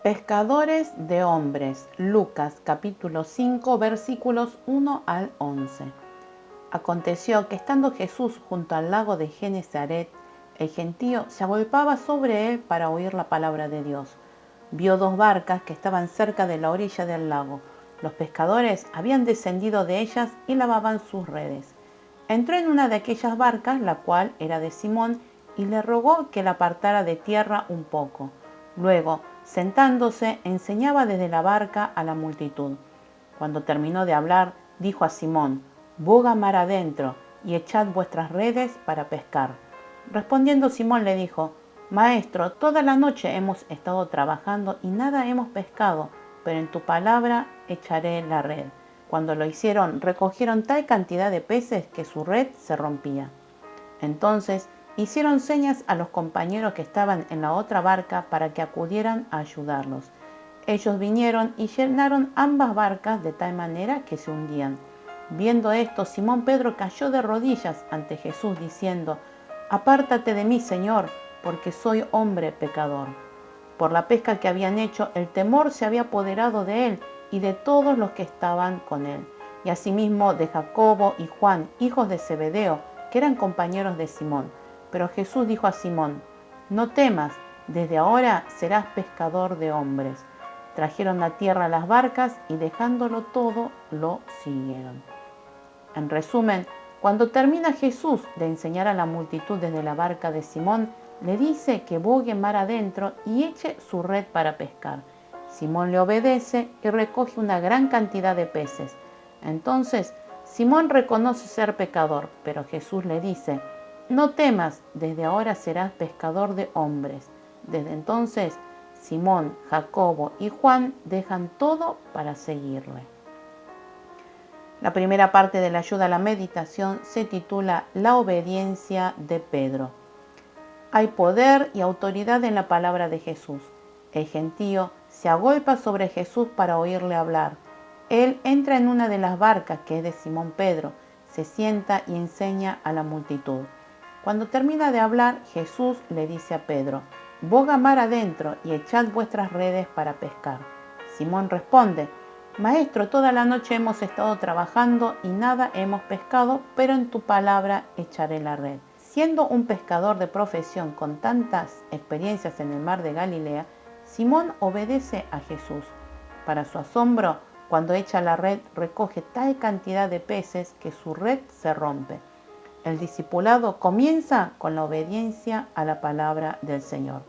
Pescadores de hombres. Lucas capítulo 5 versículos 1 al 11. Aconteció que estando Jesús junto al lago de Genesaret, el gentío se agolpaba sobre él para oír la palabra de Dios. Vio dos barcas que estaban cerca de la orilla del lago. Los pescadores habían descendido de ellas y lavaban sus redes. Entró en una de aquellas barcas, la cual era de Simón, y le rogó que la apartara de tierra un poco. Luego, sentándose, enseñaba desde la barca a la multitud. Cuando terminó de hablar, dijo a Simón: «Boga mar adentro y echad vuestras redes para pescar». Respondiendo Simón le dijo: «Maestro, toda la noche hemos estado trabajando y nada hemos pescado, pero en tu palabra echaré la red». Cuando lo hicieron, recogieron tal cantidad de peces que su red se rompía. Entonces hicieron señas a los compañeros que estaban en la otra barca para que acudieran a ayudarlos. Ellos vinieron y llenaron ambas barcas de tal manera que se hundían. Viendo esto, Simón Pedro cayó de rodillas ante Jesús diciendo: «Apártate de mí, Señor, porque soy hombre pecador». Por la pesca que habían hecho, el temor se había apoderado de él y de todos los que estaban con él, y asimismo de Jacobo y Juan, hijos de Zebedeo, que eran compañeros de Simón. Pero Jesús dijo a Simón: «No temas, desde ahora serás pescador de hombres». Trajeron a tierra las barcas y dejándolo todo, lo siguieron. En resumen, cuando termina Jesús de enseñar a la multitud desde la barca de Simón, le dice que bogue mar adentro y eche su red para pescar. Simón le obedece y recoge una gran cantidad de peces. Entonces, Simón reconoce ser pecador, pero Jesús le dice: «No temas, desde ahora serás pescador de hombres». Desde entonces, Simón, Jacobo y Juan dejan todo para seguirle. La primera parte de la ayuda a la meditación se titula La obediencia de Pedro. Hay poder y autoridad en la palabra de Jesús. El gentío se agolpa sobre Jesús para oírle hablar. Él entra en una de las barcas, que es de Simón Pedro, se sienta y enseña a la multitud. Cuando termina de hablar, Jesús le dice a Pedro: «Boga mar adentro y echad vuestras redes para pescar». Simón responde: «Maestro, toda la noche hemos estado trabajando y nada hemos pescado, pero en tu palabra echaré la red». Siendo un pescador de profesión con tantas experiencias en el mar de Galilea, Simón obedece a Jesús. Para su asombro, cuando echa la red, recoge tal cantidad de peces que su red se rompe. El discipulado comienza con la obediencia a la palabra del Señor.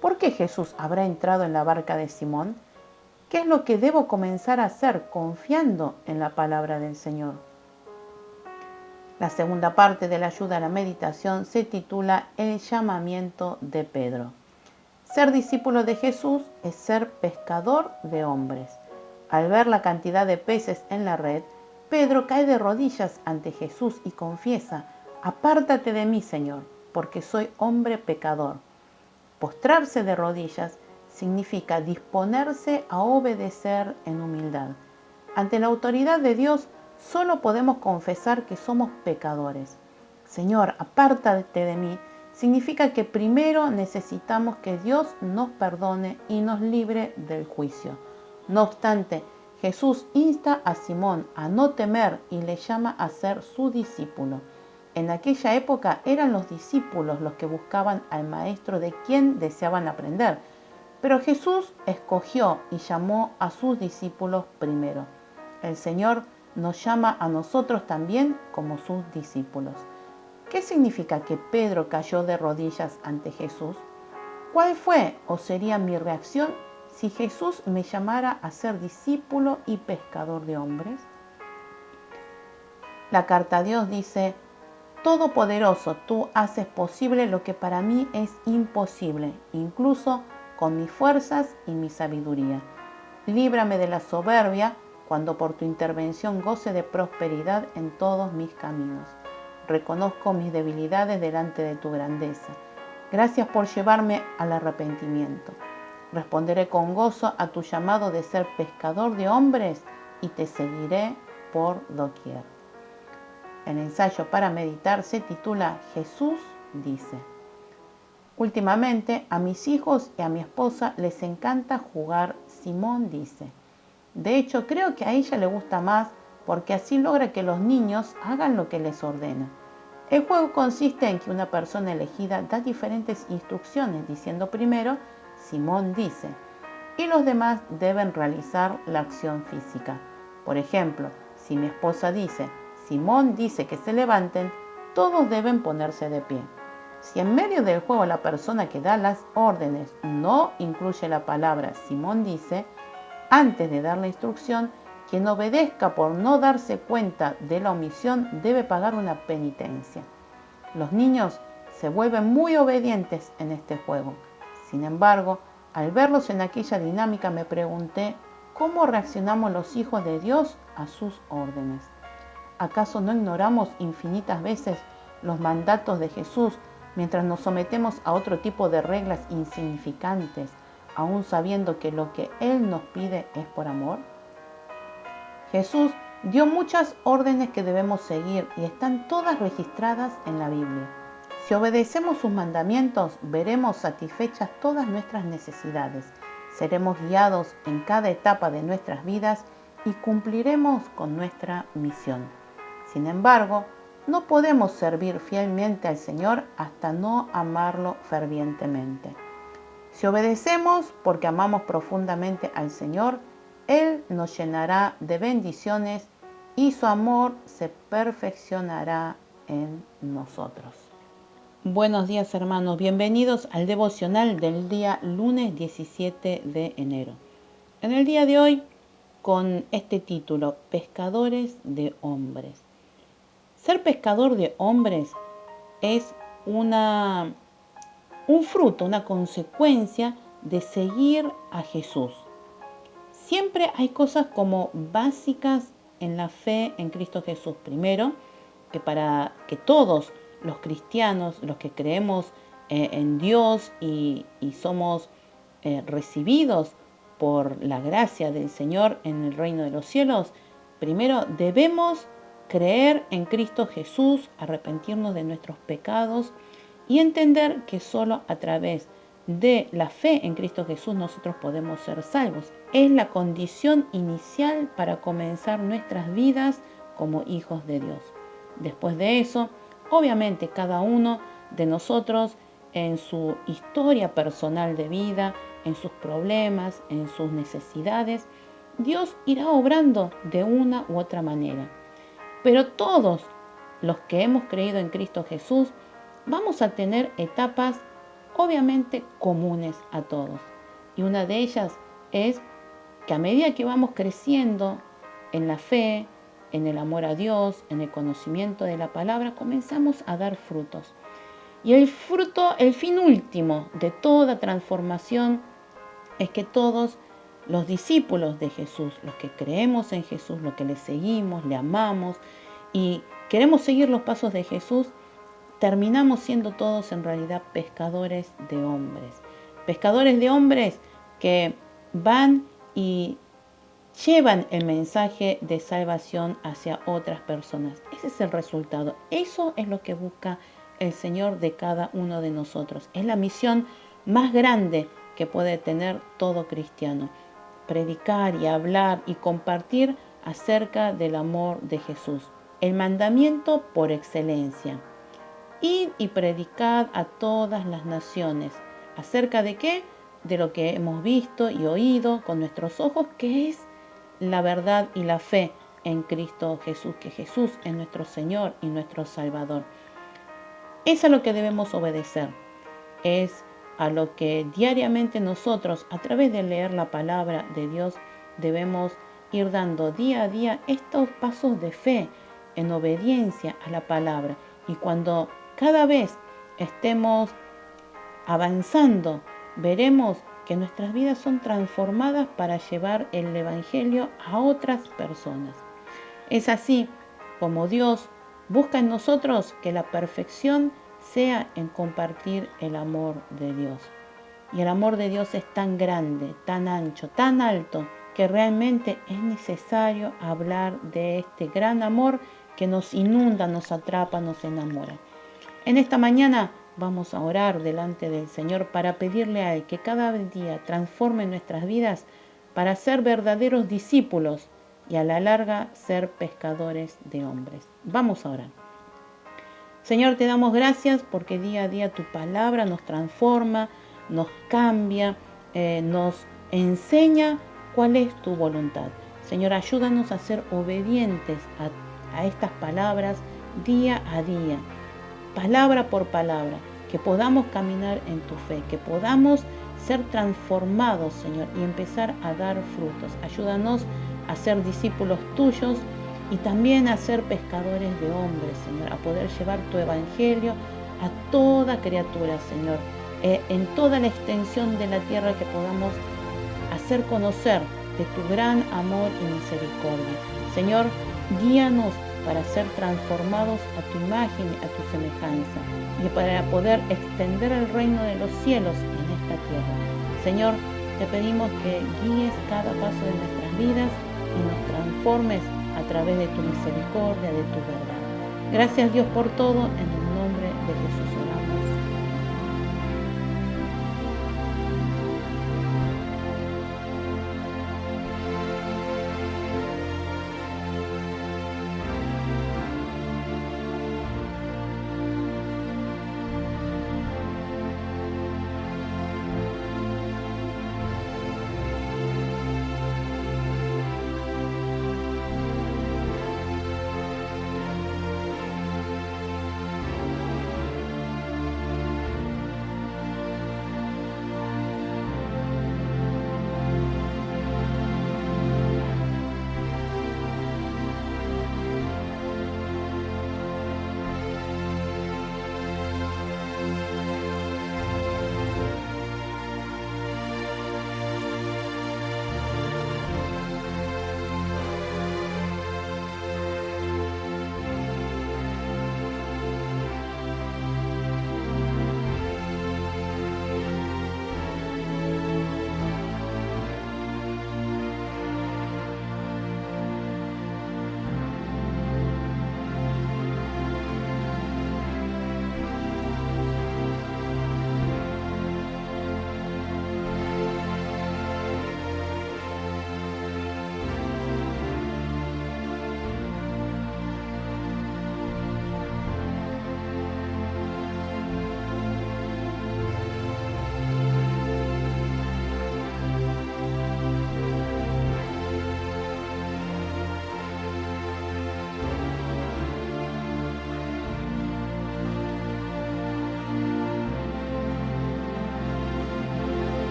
¿Por qué Jesús habrá entrado en la barca de Simón? ¿Qué es lo que debo comenzar a hacer confiando en la palabra del Señor? La segunda parte de la ayuda a la meditación se titula El llamamiento de Pedro. Ser discípulo de Jesús es ser pescador de hombres. Al ver la cantidad de peces en la red, Pedro cae de rodillas ante Jesús y confiesa: «Apártate de mí, Señor, porque soy hombre pecador». Postrarse de rodillas significa disponerse a obedecer en humildad. Ante la autoridad de Dios, solo podemos confesar que somos pecadores. «Señor, apártate de mí» significa que primero necesitamos que Dios nos perdone y nos libre del juicio. No obstante, Jesús insta a Simón a no temer y le llama a ser su discípulo. En aquella época eran los discípulos los que buscaban al maestro de quien deseaban aprender, pero Jesús escogió y llamó a sus discípulos primero. El Señor nos llama a nosotros también como sus discípulos. ¿Qué significa que Pedro cayó de rodillas ante Jesús? ¿Cuál fue o sería mi reacción si Jesús me llamara a ser discípulo y pescador de hombres? La carta a Dios dice: «Todopoderoso, tú haces posible lo que para mí es imposible, incluso con mis fuerzas y mi sabiduría. Líbrame de la soberbia, cuando por tu intervención goce de prosperidad en todos mis caminos. Reconozco mis debilidades delante de tu grandeza. Gracias por llevarme al arrepentimiento. Responderé con gozo a tu llamado de ser pescador de hombres y te seguiré por doquier». El ensayo para meditar se titula Jesús dice. Últimamente a mis hijos y a mi esposa les encanta jugar Simón dice. De hecho, creo que a ella le gusta más porque así logra que los niños hagan lo que les ordena. El juego consiste en que una persona elegida da diferentes instrucciones diciendo primero Simón dice y los demás deben realizar la acción física. Por ejemplo, si mi esposa dice Simón dice que se levanten, todos deben ponerse de pie. Si en medio del juego la persona que da las órdenes no incluye la palabra Simón dice, antes de dar la instrucción, quien obedezca por no darse cuenta de la omisión debe pagar una penitencia. Los niños se vuelven muy obedientes en este juego. Sin embargo, al verlos en aquella dinámica me pregunté cómo reaccionamos los hijos de Dios a sus órdenes. ¿Acaso no ignoramos infinitas veces los mandatos de Jesús mientras nos sometemos a otro tipo de reglas insignificantes, aún sabiendo que lo que Él nos pide es por amor? Jesús dio muchas órdenes que debemos seguir y están todas registradas en la Biblia. Si obedecemos sus mandamientos, veremos satisfechas todas nuestras necesidades, seremos guiados en cada etapa de nuestras vidas y cumpliremos con nuestra misión. Sin embargo, no podemos servir fielmente al Señor hasta no amarlo fervientemente. Si obedecemos porque amamos profundamente al Señor, Él nos llenará de bendiciones y su amor se perfeccionará en nosotros. Buenos días hermanos, bienvenidos al devocional del día lunes 17 de enero. En el día de hoy, con este título, Pescadores de hombres. Ser pescador de hombres es un fruto, una consecuencia de seguir a Jesús. Siempre hay cosas como básicas en la fe en Cristo Jesús. Primero, que para que todos los cristianos, los que creemos en Dios y somos recibidos por la gracia del Señor en el reino de los cielos, primero debemos creer en Cristo Jesús, arrepentirnos de nuestros pecados y entender que solo a través de la fe en Cristo Jesús nosotros podemos ser salvos. Es la condición inicial para comenzar nuestras vidas como hijos de Dios. Después de eso, obviamente cada uno de nosotros en su historia personal de vida, en sus problemas, en sus necesidades, Dios irá obrando de una u otra manera. Pero todos los que hemos creído en Cristo Jesús vamos a tener etapas obviamente comunes a todos. Y una de ellas es que a medida que vamos creciendo en la fe, en el amor a Dios, en el conocimiento de la palabra, comenzamos a dar frutos. Y el fruto, el fin último de toda transformación es que todos los discípulos de Jesús, los que creemos en Jesús, los que le seguimos, le amamos y queremos seguir los pasos de Jesús, terminamos siendo todos en realidad pescadores de hombres. Pescadores de hombres que van y llevan el mensaje de salvación hacia otras personas. Ese es el resultado. Eso es lo que busca el Señor de cada uno de nosotros. Es la misión más grande que puede tener todo cristiano. Predicar y hablar y compartir acerca del amor de Jesús. El mandamiento por excelencia. Id y predicad a todas las naciones. ¿Acerca de qué? De lo que hemos visto y oído con nuestros ojos, que es la verdad y la fe en Cristo Jesús, que Jesús es nuestro Señor y nuestro Salvador. Es a lo que debemos obedecer. Es a lo que diariamente nosotros, a través de leer la palabra de Dios, debemos ir dando día a día estos pasos de fe en obediencia a la palabra. Y cuando cada vez estemos avanzando, veremos que nuestras vidas son transformadas para llevar el Evangelio a otras personas. Es así como Dios busca en nosotros que la perfección sea en compartir el amor de Dios. Y el amor de Dios es tan grande, tan ancho, tan alto, que realmente es necesario hablar de este gran amor que nos inunda, nos atrapa, nos enamora. En esta mañana vamos a orar delante del Señor para pedirle a Él que cada día transforme nuestras vidas para ser verdaderos discípulos y a la larga ser pescadores de hombres. Vamos a orar. Señor, te damos gracias porque día a día tu palabra nos transforma, nos cambia, nos enseña cuál es tu voluntad. Señor, ayúdanos a ser obedientes a estas palabras día a día, palabra por palabra, que podamos caminar en tu fe, que podamos ser transformados, Señor, y empezar a dar frutos. Ayúdanos a ser discípulos tuyos y también a ser pescadores de hombres, Señor, a poder llevar tu evangelio a toda criatura, Señor, en toda la extensión de la tierra, que podamos hacer conocer de tu gran amor y misericordia. Señor, guíanos para ser transformados a tu imagen, a tu semejanza, y para poder extender el reino de los cielos en esta tierra. Señor, te pedimos que guíes cada paso de nuestras vidas y nos transformes a través de tu misericordia, de tu verdad. Gracias, Dios, por todo. En el nombre de Jesús oramos.